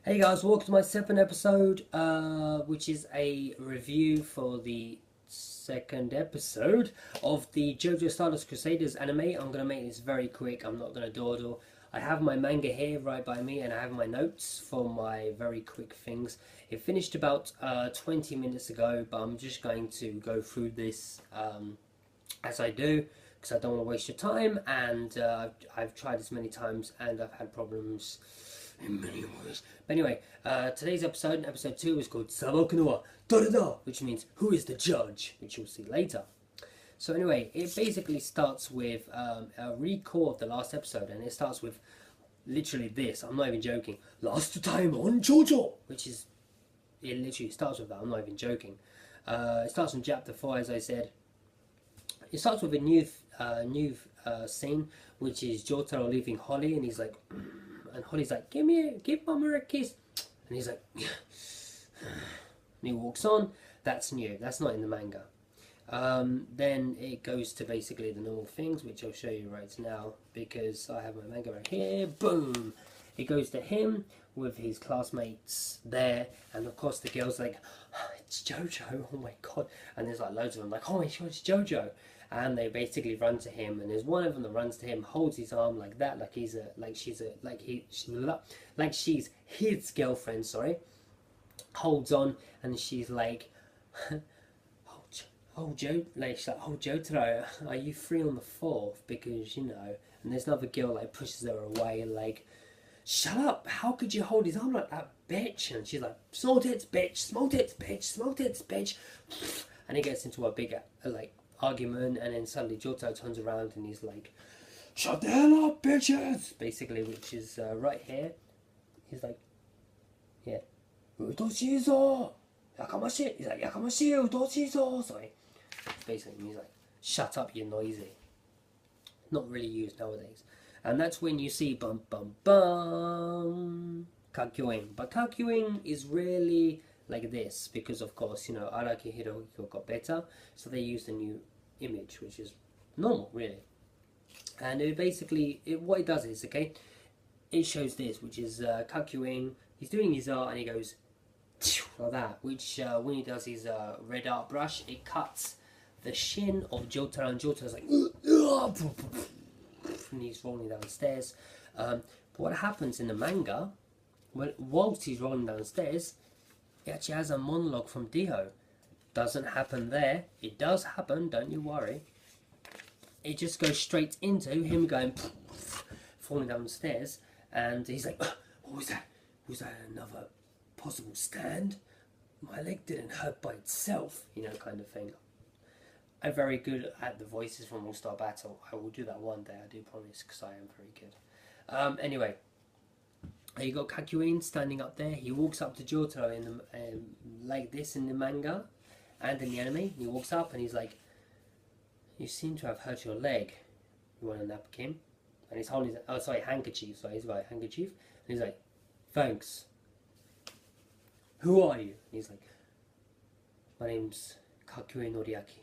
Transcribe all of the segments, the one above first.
Hey guys, welcome to my 7th episode, which is a review for the second episode of the JoJo Stardust Crusaders anime. I'm going to make this very quick, I'm not going to dawdle. I have my manga here right by me and I have my notes for my very quick things. It finished about 20 minutes ago, but I'm just going to go through this as I do, because I don't want to waste your time, and I've tried this many times and I've had problems in many ways. But anyway, today's episode, episode 2, is called裁くのは誰だ, which means who is the judge, which you'll see later. So anyway, it basically starts with a recall of the last episode, and it starts with literally this, I'm not even joking, last time on JoJo, which is, it literally starts with that, I'm not even joking. It starts from chapter 4, as I said. It starts with a new scene, which is Jotaro leaving Holly, and he's like, and Holly's like, give Mama a kiss, and he's like, and he walks on. That's new, that's not in the manga. Then it goes to basically the normal things, which I'll show you right now, because I have my manga right here. Boom! It goes to him with his classmates there, and of course the girl's like, oh, it's JoJo, oh my god, and there's like loads of them like, oh my god, it's JoJo. And they basically run to him, and there's one of them that runs to him, holds his arm like that, like she's his girlfriend, sorry, holds on, and she's like, oh Jotaro, are you free on the 4th? Because, you know, and there's another girl like pushes her away and like, shut up, how could you hold his arm like that, bitch? And she's like, small tits, bitch, small tits, bitch, small tits, bitch. And he gets into a big like argument, and then suddenly Jotaro turns around and he's like, shut the hell up, bitches, basically, which is right here. He's like, yeah, udoshizo, yakamashi. He's like, yakamashi, udoshizo. Sorry, basically he's like, shut up, you're noisy. Not really used nowadays. And that's when you see bum bum bum kakyoin. But kakyoin is really like this, because of course, you know, Araki Hirohiko got better, so they used a new image, which is normal, really. And it basically, what it does is, okay, it shows this, which is Kakyoin, he's doing his art, and he goes like that, which when he does his red art brush, it cuts the shin of Jotaro, and Jotaro's like, and he's rolling downstairs. But what happens in the manga, whilst he's rolling downstairs, it actually has a monologue from Dio. Doesn't happen there. It does happen, don't you worry. It just goes straight into him going falling down the stairs, and he's like, what was that? Was that another possible stand? My leg didn't hurt by itself, you know, kind of thing. I'm very good at the voices from All Star Battle. I will do that one day, I do promise, because I am very good. Anyway. You got Kakyoin standing up there. He walks up to Jotaro in the, like this in the manga and in the anime. He walks up and he's like, you seem to have hurt your leg. You want a napkin? And he's holding his, handkerchief. So he's got a handkerchief. And he's like, thanks. Who are you? And he's like, my name's Kakyoin Noriaki.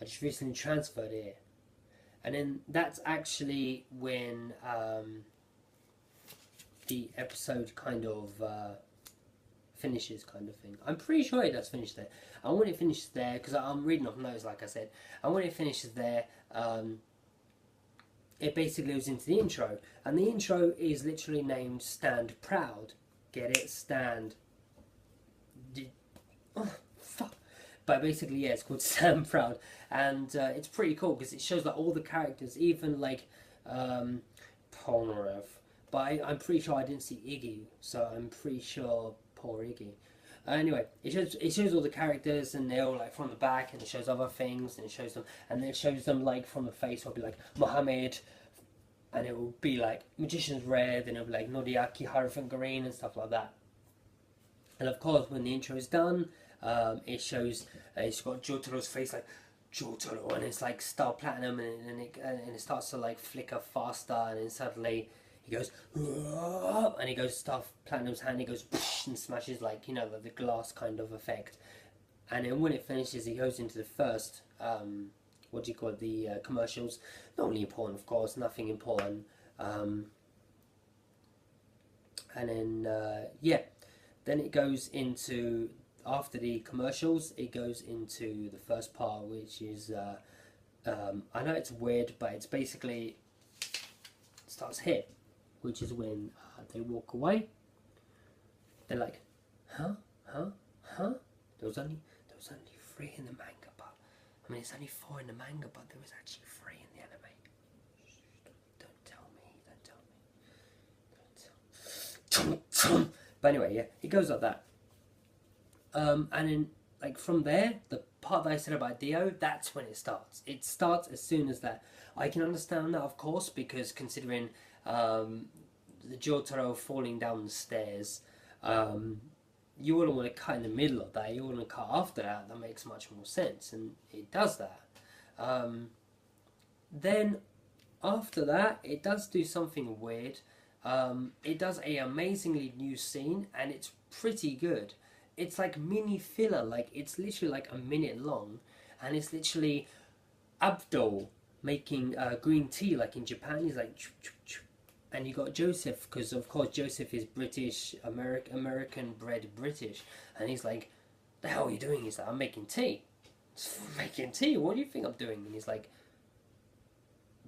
I just recently transferred here. And then that's actually when the episode kind of finishes, kind of thing. I'm pretty sure it does finish there. And when it finishes there, because I'm reading off notes, like I said, and when it finishes there, it basically goes into the intro, and the intro is literally named Stand Proud. Get it? Stand. Oh, fuck. But basically, yeah, it's called Stand Proud, and it's pretty cool because it shows like all the characters, even like Polnareff. But I'm pretty sure I didn't see Iggy, so I'm pretty sure poor Iggy. Anyway, it shows all the characters, and they're all like from the back, and it shows other things, and it shows them, and then it shows them like from the face. It'll be like Mohammed, and it will be like Magician's Red, and it'll be like Noriaki, Hierophant Green, and stuff like that. And of course, when the intro is done, it shows it's got Jotaro's face like Jotaro, and it's like Star Platinum, and it starts to like flicker faster, and then suddenly he goes, and he goes Star Platinum's hand, he goes and smashes, like, you know, the glass kind of effect. And then when it finishes, he goes into the first what do you call it, the commercials. Not really important, of course, nothing important. And then yeah, then it goes into, after the commercials, it goes into the first part, which is I know it's weird, but it's basically starts here, which is when they walk away. They're like, huh, huh, huh. There was only 3 in the manga, but I mean it's only 4 in the manga, but there was actually 3 in the anime. Don't tell me, don't tell me. But anyway, yeah, it goes like that. And then like from there, the part that I said about Dio, that's when it starts. It starts as soon as that. I can understand that, of course, because considering the Jotaro falling down the stairs, you wouldn't want to cut in the middle of that. You want to cut after that. That makes much more sense, and it does that. Then after that, it does do something weird. It does a amazingly new scene, and it's pretty good. It's like mini filler, like it's literally like a minute long, and it's literally Abdul making green tea, like in Japan. He's like, and you got Joseph, because of course Joseph is British, American bred British, and he's like, the hell are you doing? He's like, I'm making tea. Making tea? What do you think I'm doing? And he's like,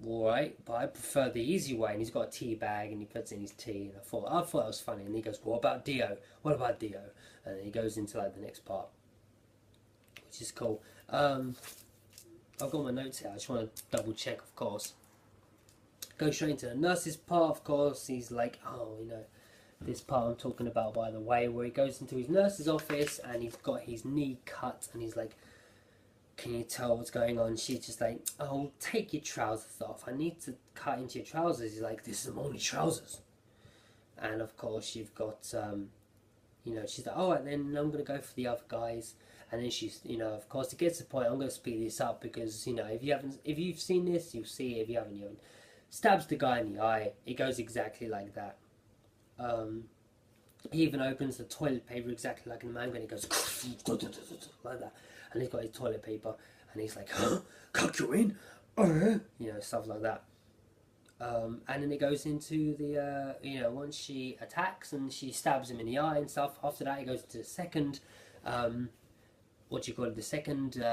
alright, but I prefer the easy way. And he's got a tea bag and he puts in his tea, and I thought that was funny. And he goes, what about Dio? What about Dio? And then he goes into like the next part, which is cool. I've got my notes here. I just want to double check, of course. Go straight into the nurse's part, of course. He's like, oh, you know, this part I'm talking about, by the way, where he goes into his nurse's office and he's got his knee cut, and he's like, can you tell what's going on? She's just like, oh, take your trousers off. I need to cut into your trousers. He's like, this is only trousers. And of course, you've got, you know, she's like, oh, and then I'm going to go for the other guys. And then she's, you know, of course, it gets to the point, I'm going to speed this up because, you know, if you've seen this, you'll see it. If you haven't, you haven't. Stabs the guy in the eye. It goes exactly like that. He even opens the toilet paper exactly like in the manga, and it goes like that. And he's got his toilet paper, and he's like, huh? Cut you in? You know, stuff like that. And then it goes into the, you know, once she attacks and she stabs him in the eye and stuff, after that it goes to the second, what do you call it, the second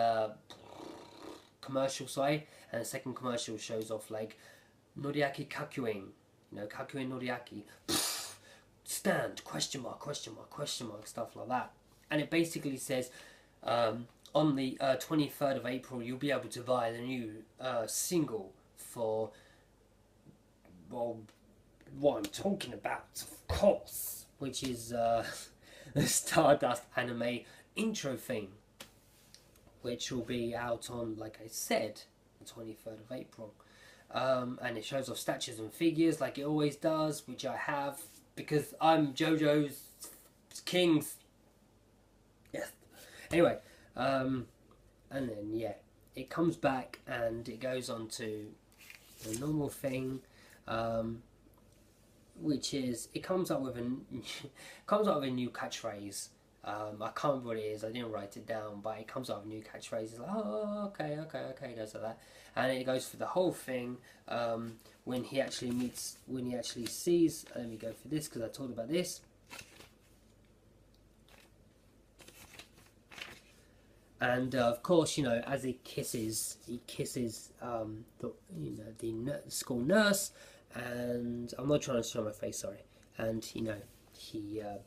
commercial, sorry, and the second commercial shows off like, Noriaki Kakuin, you know, Kakuin Noriaki, stand, question mark, stuff like that. And it basically says, on the 23rd of April, you'll be able to buy the new single for, well, what I'm talking about, of course, which is the Stardust anime intro theme, which will be out on, like I said, the 23rd of April. And it shows off statues and figures like it always does, which I have, because I'm JoJo's kings. Yes. Anyway, and then yeah, it comes back and it goes on to the normal thing, which is it comes up with a new catchphrase. I can't remember what it is. I didn't write it down, but it comes up with a new catchphrase. It's like, oh, okay, it goes like that, and it goes for the whole thing. When he actually sees. Let me go for this because I talked about this. And of course, you know, as he kisses the school nurse, and I'm not trying to show my face, sorry. And you know,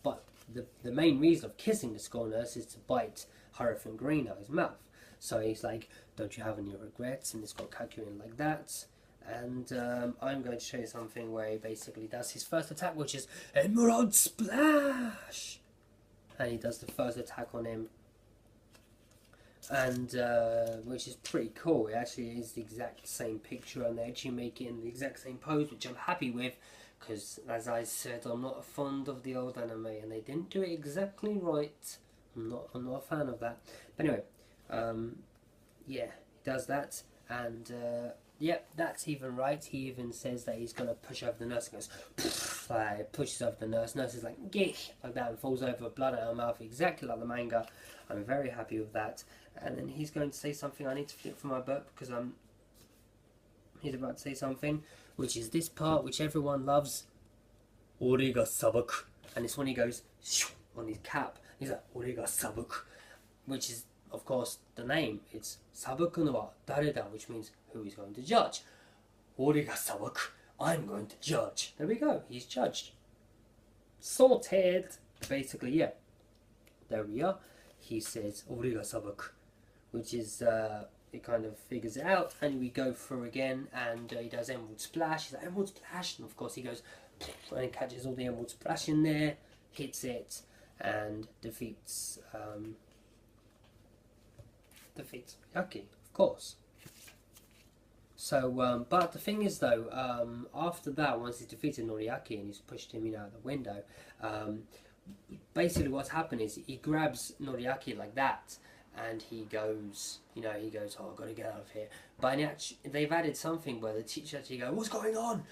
but the main reason of kissing the school nurse is to bite Hurricane Green out of his mouth. So he's like, don't you have any regrets? And it's got Kakuin like that. And I'm going to show you something where he basically does his first attack, which is Emerald Splash. And he does the first attack on him. And which is pretty cool. It actually is the exact same picture, and they actually make it in the exact same pose, which I'm happy with, because as I said, I'm not fond of the old anime, and they didn't do it exactly right. I'm not a fan of that. But anyway, yeah, he does that, and yeah, that's even right. He even says that he's gonna push over the nurse, and goes, pushes over the nurse. Nurse is like, gish, like that, and falls over, blood out of her mouth, exactly like the manga. I'm very happy with that. And then he's going to say something. I need to flip from my book because he's about to say something, which is this part, which everyone loves. Ore ga sabaku. And it's when he goes on his cap. He's like, Ore ga sabaku. Which is, of course, the name. It's Sabaku no wa誰だ, which means who is going to judge. Ore ga sabaku. I'm going to judge. There we go. He's judged. Sorted. Basically, yeah. There we are. He says, Ore ga sabaku. Which is, it kind of figures it out. And we go through again. And he does Emerald Splash. He's like, Emerald Splash. And of course, he goes and he catches all the Emerald Splash in there. Hits it. And defeats Yaki, of course. So, but the thing is though, after that, once he's defeated Noriaki and he's pushed him, out the window, basically what's happened is he grabs Noriaki like that, and he goes, oh, I've got to get out of here. But they've added something where the teacher actually goes, what's going on?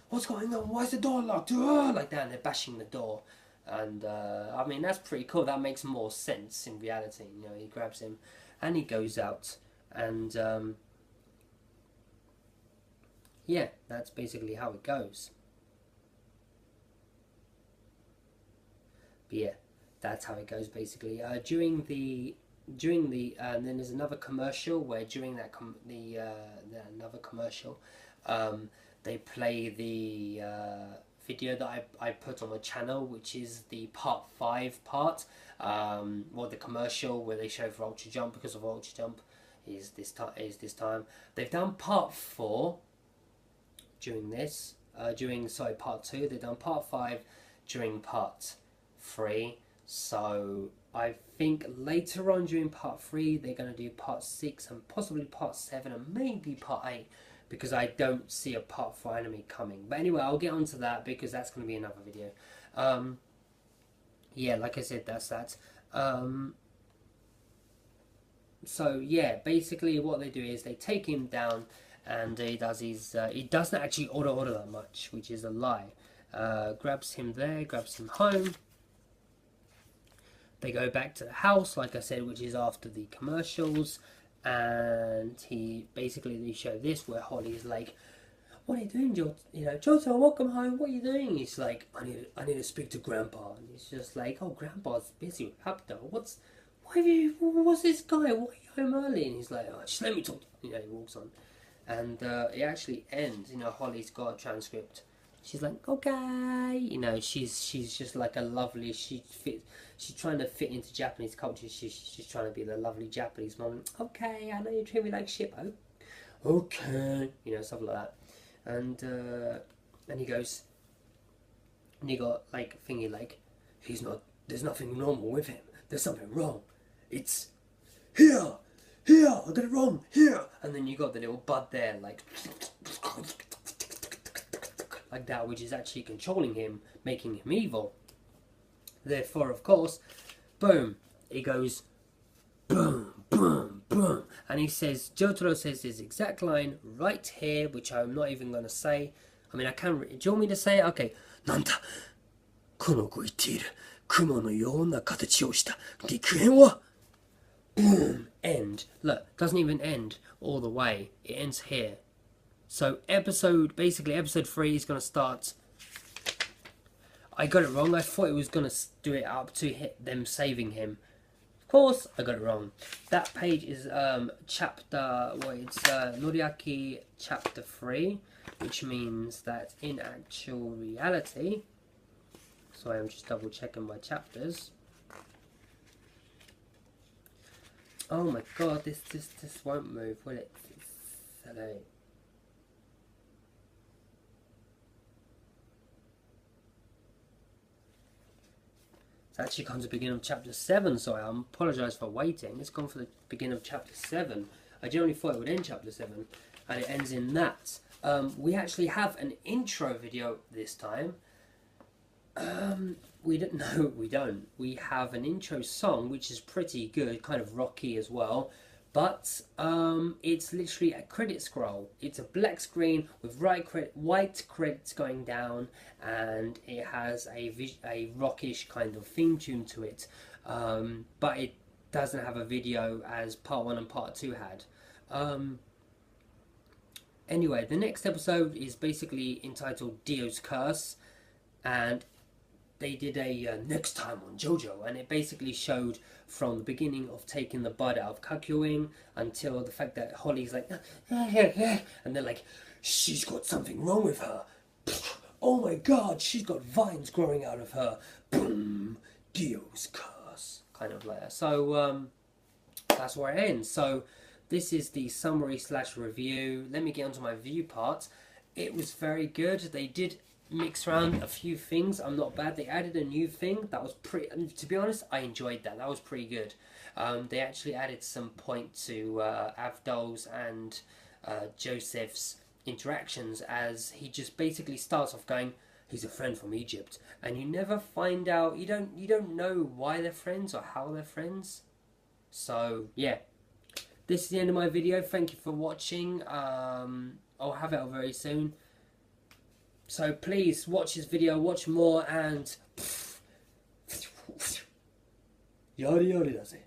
What's going on? Why is the door locked? Like that, and they're bashing the door. And, I mean, that's pretty cool. That makes more sense in reality. He grabs him and he goes out. And, yeah, that's basically how it goes. But yeah, that's how it goes basically. During the and then there's another commercial where during that another commercial, they play the video that I put on my channel, which is the part 5 part, or the commercial where they show for Ultra Jump, because of Ultra Jump is this time. They've done part 4 during this, part 2. They've done part 5 during part 3. So I think later on during part 3 they're going to do part 6 and possibly part 7 and maybe part 8, because I don't see a part 4 anime coming. But anyway, I'll get onto that because that's going to be another video. Yeah, like I said, that's that. So yeah, basically what they do is they take him down, and he does his he doesn't actually order that much, which is a lie. Grabs him there, grabs him home. They go back to the house, like I said, which is after the commercials, and they show this where Holly's like, "What are you doing, JoJo? Welcome home. What are you doing?" He's like, "I need to speak to Grandpa." And he's just like, "Oh, Grandpa's busy with Papto. What's this guy? Why are you home early?" And he's like, "Oh, just let me talk." He walks on, and it actually ends. Holly's got a transcript. She's like, okay, she's just like a lovely. She's trying to fit into Japanese culture. She's trying to be the lovely Japanese mom. Okay, I know you treat me like shit. Okay, stuff like that. And he goes, and he got like thingy like, he's not. There's nothing normal with him. There's something wrong. It's here. I got it wrong. Here. And then you got the little bud there, like that, which is actually controlling him, making him evil. Therefore, of course, boom, it goes boom, boom, boom. And he says, Jotaro says this exact line right here, which I'm not even going to say. I mean, I can. Do you want me to say it? Okay. Nanda, kono go itiru, kumo no yona katachi o shita rikuhen wa. Boom, end. Look, doesn't even end all the way. It ends here. So episode 3 is going to start. I got it wrong. I thought it was going to do it up to hit them saving him. Of course, I got it wrong. That page is Noriaki chapter 3, which means that in actual reality, sorry, I'm just double checking my chapters. Oh my god, this won't move, will it? Hello. It actually comes at the beginning of chapter 7, sorry, I apologise for waiting. It's gone for the beginning of chapter 7. I generally thought it would end chapter 7, and it ends in that. We actually have an intro video this time. We don't. We have an intro song, which is pretty good, kind of rocky as well. But it's literally a credit scroll. It's a black screen with white credits going down, and it has a rockish kind of theme tune to it. But it doesn't have a video as part 1 and part 2 had. Anyway, the next episode is basically entitled Dio's Curse. and they did a next time on JoJo, and it basically showed from the beginning of taking the bud out of Kakyoin until the fact that Holly's like, and they're like, she's got something wrong with her. Oh my god, she's got vines growing out of her. Boom, Dio's curse. Kind of like that. So that's where it ends. So this is the summary / review. Let me get onto my view part. It was very good. They did mix around a few things. I'm not bad. They added a new thing that was pretty, to be honest, I enjoyed that. That was pretty good. They actually added some point to Avdol's and Joseph's interactions, as he just basically starts off going, he's a friend from Egypt, and you never find out, you don't know why they're friends or how they're friends. So yeah, this is the end of my video. Thank you for watching. I'll have it out very soon, so please watch this video, watch more, and yari yari da ze.